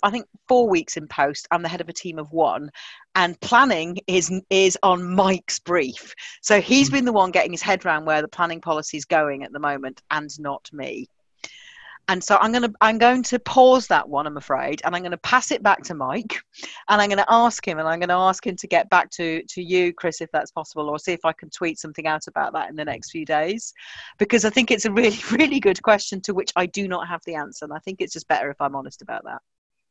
I think 4 weeks in post. I'm the head of a team of 1, and planning is on Mike's brief. So he's been the one getting his head around where the planning policy is going at the moment, and not me. And so I'm going to pause that one, I'm afraid, and I'm going to pass it back to Mike, and I'm going to ask him, to get back to you, Chris, if that's possible, or see if I can tweet something out about that in the next few days, because I think it's a really, really good question to which I do not have the answer, and I think it's just better if I'm honest about that.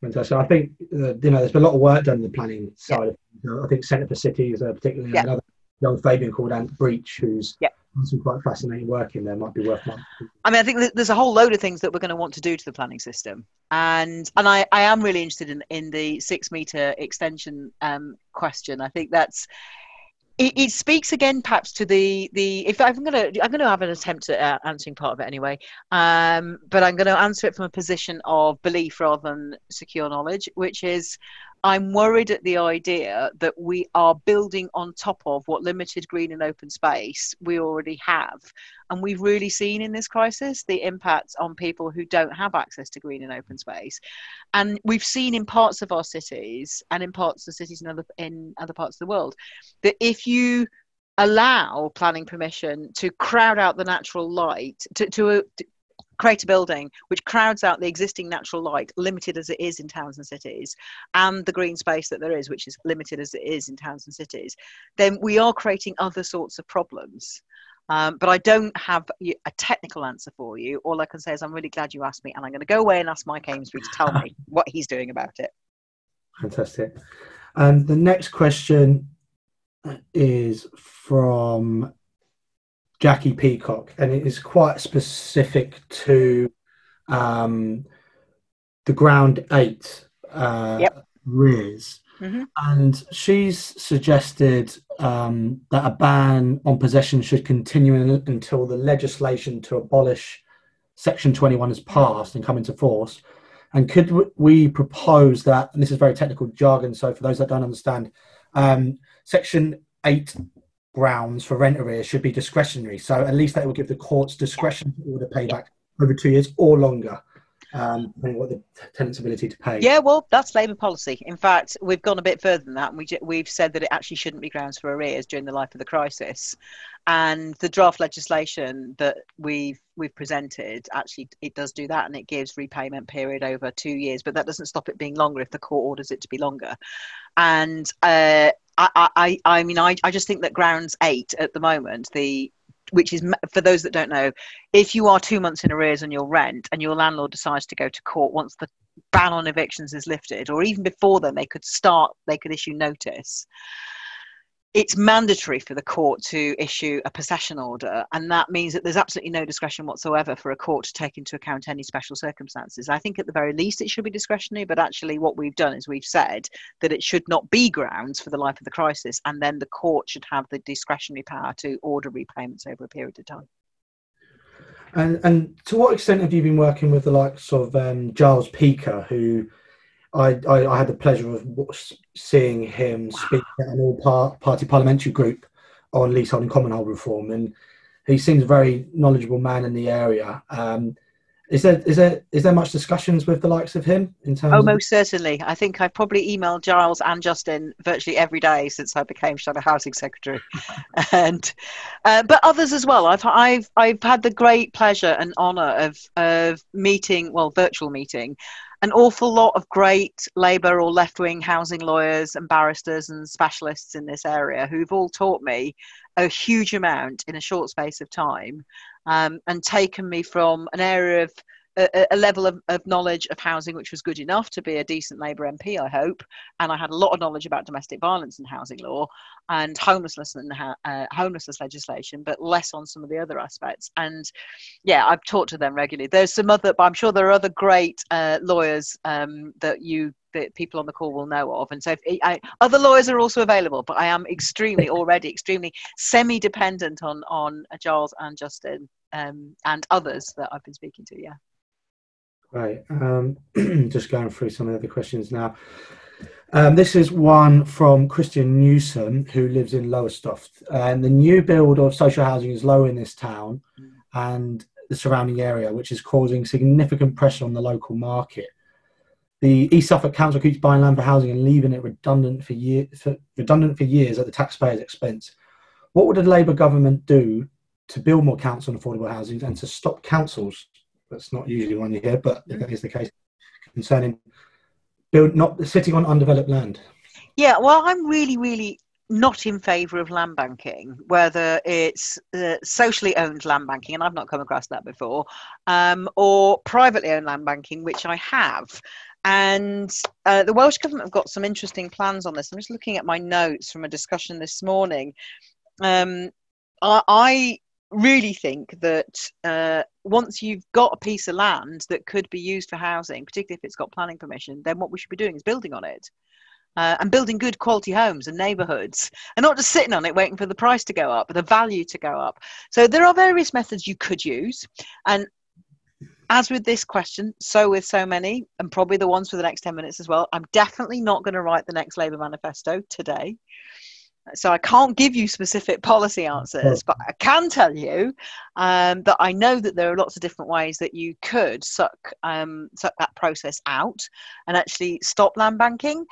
Fantastic. I think there's been a lot of work done in the planning side. Yeah. I think Centre for Cities, particularly another young Fabian called Ant Breach, who's done some quite fascinating work in there. Might be worth months. I mean, I think there's a whole load of things that we're going to want to do to the planning system, and I am really interested in the 6-metre extension question. I think that's. It speaks again, perhaps, to the. If I'm going to have an attempt at answering part of it anyway, but I'm going to answer it from a position of belief rather than secure knowledge, which is, I'm worried at the idea that we are building on top of what limited green and open space we already have. And we've really seen in this crisis the impact on people who don't have access to green and open space. And we've seen in parts of our cities and in parts of cities in other parts of the world that if you allow planning permission to crowd out the natural light, to create a building which crowds out the existing natural light, limited as it is in towns and cities, and the green space that there is, which is limited as it is in towns and cities, then we are creating other sorts of problems. But I don't have a technical answer for you. All I can say is I'm really glad you asked me, and I'm going to go away and ask Mike Amesbury to tell me what he's doing about it. Fantastic. And the next question is from Jackie Peacock, and it is quite specific to the ground 8 rears. Mm-hmm. And she's suggested that a ban on possession should continue until the legislation to abolish Section 21 is passed and come into force. And could we propose that, and this is very technical jargon, so for those that don't understand, Section 8 grounds for rent arrears should be discretionary. So at least that will give the courts discretion to order payback over 2 years or longer, depending on what the tenant's ability to pay. Yeah, well, that's Labour policy. In fact, we've gone a bit further than that, and we've said that it actually shouldn't be grounds for arrears during the life of the crisis. And the draft legislation that we've presented, actually, it does do that, and it gives repayment period over 2 years, but that doesn't stop it being longer if the court orders it to be longer. And I mean, I just think that grounds 8 at the moment, which is, for those that don't know, if you are 2 months in arrears on your rent and your landlord decides to go to court once the ban on evictions is lifted, or even before then, they could issue notice. It's mandatory for the court to issue a possession order, and that means that there's absolutely no discretion whatsoever for a court to take into account any special circumstances. I think at the very least it should be discretionary, but actually what we've done is we've said that it should not be grounds for the life of the crisis, and then the court should have the discretionary power to order repayments over a period of time. And to what extent have you been working with the likes of Giles Peaker, who I had the pleasure of seeing him speak at an all-party parliamentary group on leasehold and commonhold reform, and he seems a very knowledgeable man in the area. Is there much discussions with the likes of him in terms? Oh, most certainly. I think I've probably emailed Giles and Justin virtually every day since I became Shadow Housing Secretary, and but others as well. I've had the great pleasure and honour of meeting, virtual meeting, an awful lot of great Labour or left-wing housing lawyers and barristers and specialists in this area who've all taught me a huge amount in a short space of time, and taken me from an area of a level of knowledge of housing which was good enough to be a decent Labour MP, I hope, and I had a lot of knowledge about domestic violence and housing law and homelessness and homelessness legislation, but less on some of the other aspects. And yeah, I've talked to them regularly. There's some other, but I'm sure there are other great lawyers that people on the call will know of, and so other lawyers are also available, but I am already extremely semi-dependent on Giles and Justin and others that I've been speaking to. Yeah. Right. Just going through some of the other questions now. This is one from Christian Newsom, who lives in Lowestoft. And the new build of social housing is low in this town and the surrounding area, which is causing significant pressure on the local market. The East Suffolk Council keeps buying land for housing and leaving it redundant for years at the taxpayer's expense. What would a Labour government do to build more council and affordable housing and to stop councils? That's not usually one you hear, but that is the case concerning not sitting on undeveloped land. Yeah, well, I'm really not in favour of land banking, whether it's socially owned land banking, and I've not come across that before, or privately owned land banking, which I have. And the Welsh Government have got some interesting plans on this. I'm just looking at my notes from a discussion this morning. I really think that once you've got a piece of land that could be used for housing, particularly if it's got planning permission, then what we should be doing is building on it. And building good quality homes and neighbourhoods, and not just sitting on it waiting for the price to go up, but the value to go up. So there are various methods you could use. And as with this question, so with so many, and probably the ones for the next 10 minutes as well, I'm definitely not going to write the next Labour manifesto today. So I can't give you specific policy answers, but I can tell you that I know that there are lots of different ways that you could suck that process out and actually stop land banking.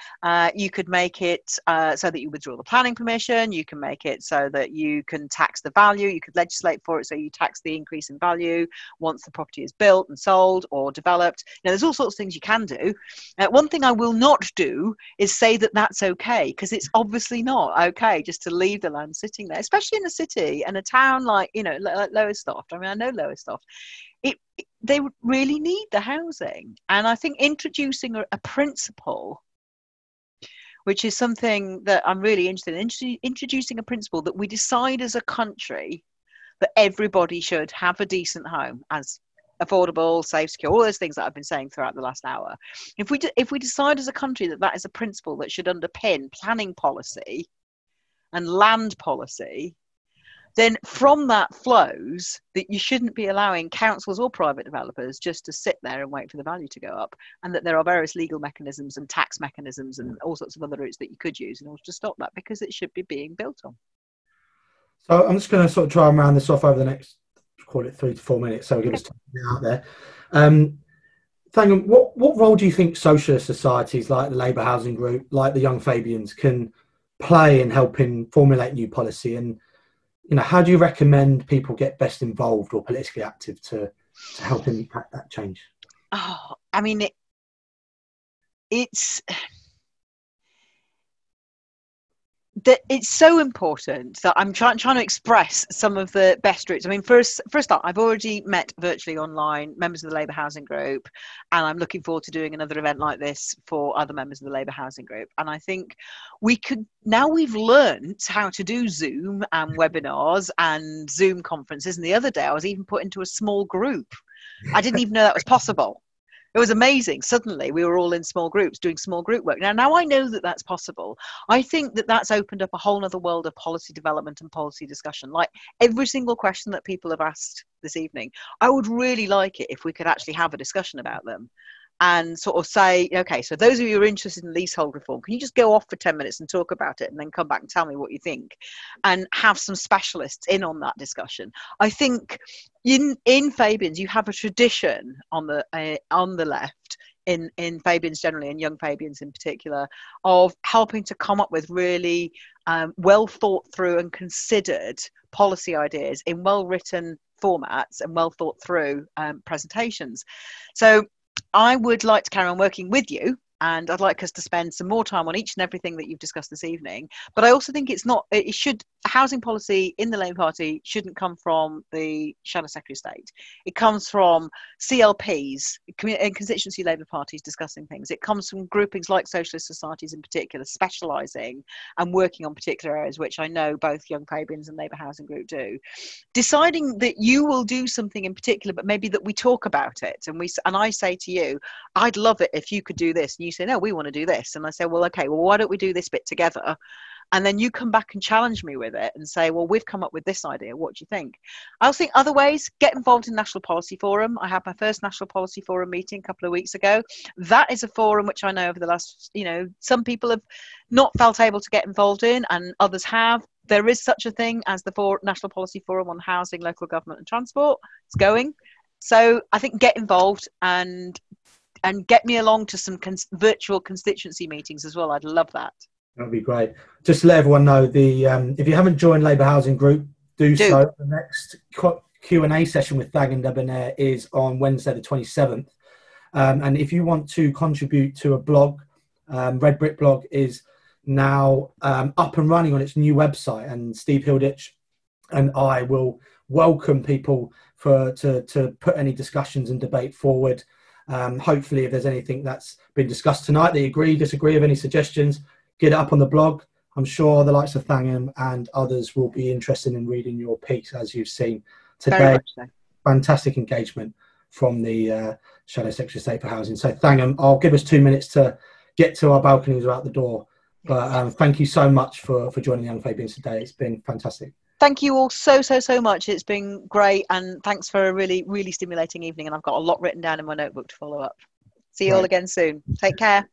You could make it so that you withdraw the planning permission. You can make it so that you can tax the value. You could legislate for it so you tax the increase in value once the property is built and sold or developed. There's all sorts of things you can do. One thing I will not do is say that that's okay, because it's obviously not okay just to leave the land sitting there, especially in a city and a town like Lowestoft. I mean, I know Lowestoft. They really need the housing, and I think introducing a principle, which is something that I'm really interested in, introducing a principle that we decide as a country that everybody should have a decent home, as affordable, safe, secure, all those things that I've been saying throughout the last hour. If we decide as a country that is a principle that should underpin planning policy and land policy, then from that flows that you shouldn't be allowing councils or private developers just to sit there and wait for the value to go up, and that there are various legal mechanisms and tax mechanisms and all sorts of other routes that you could use in order to stop that, because it should be being built on. So I'm just going to sort of try and round this off over the next, call it 3 to 4 minutes, so give us time to get out there. Thangam, what role do you think socialist societies like the Labour Housing Group, like the Young Fabians, can play in helping formulate new policy? And how do you recommend people get best involved or politically active to help impact that change? Oh, I mean, it's so important that I'm trying to express some of the best routes. I mean, first up, I've already met virtually online members of the Labour Housing Group, and I'm looking forward to doing another event like this for other members of the Labour Housing Group. And I think now we've learned how to do Zoom and webinars and Zoom conferences. And the other day I was even put into a small group. I didn't even know that was possible. It was amazing. Suddenly we were all in small groups doing small group work. Now I know that that's possible. I think that that's opened up a whole other world of policy development and policy discussion. Like every single question that people have asked this evening, I would really like it if we could actually have a discussion about them and sort of say, okay, so those of you who are interested in leasehold reform, can you just go off for 10 minutes and talk about it and then come back and tell me what you think, and have some specialists in on that discussion. I think in Fabians, you have a tradition on the left, in Fabians generally and Young Fabians in particular, of helping to come up with really well thought through and considered policy ideas in well written formats and well thought through presentations. So I would like to carry on working with you, and I'd like us to spend some more time on each and everything that you've discussed this evening. But I also think housing policy in the Labour Party shouldn't come from the Shadow Secretary of State. It comes from CLPs and constituency Labour parties discussing things. It comes from groupings like socialist societies in particular, specialising and working on particular areas, which I know both Young Fabians and Labour Housing Group do. Deciding that you will do something in particular, but maybe that we talk about it, and I say to you, I'd love it if you could do this, and you say, no, we want to do this, and I say, well, okay, well, why don't we do this bit together? And then you come back and challenge me with it and say, well, we've come up with this idea. What do you think? I also think other ways, get involved in National Policy Forum. I had my first National Policy Forum meeting a couple of weeks ago. That is a forum which I know over the last, some people have not felt able to get involved in and others have. There is such a thing as the National Policy Forum on housing, local government and transport. It's going. So I think get involved and get me along to some virtual constituency meetings as well. I'd love that. That'd be great. Just to let everyone know, if you haven't joined Labour Housing Group, do so. The next Q&A session with Thangam Debbonaire is on Wednesday the 27th. And if you want to contribute to a blog, Red Brick Blog is now up and running on its new website, and Steve Hilditch and I will welcome people to put any discussions and debate forward. Hopefully, if there's anything that's been discussed tonight that you agree, disagree, of any suggestions, get it up on the blog. I'm sure the likes of Thangam and others will be interested in reading your piece, as you've seen today. Very much so. Fantastic engagement from the Shadow Secretary of State for Housing. So Thangam, I'll give us 2 minutes to get to our balconies or out the door. But thank you so much for joining the Young Fabians today. It's been fantastic. Thank you all so much. It's been great, and thanks for a really, really stimulating evening. And I've got a lot written down in my notebook to follow up. See you all again soon. Take care.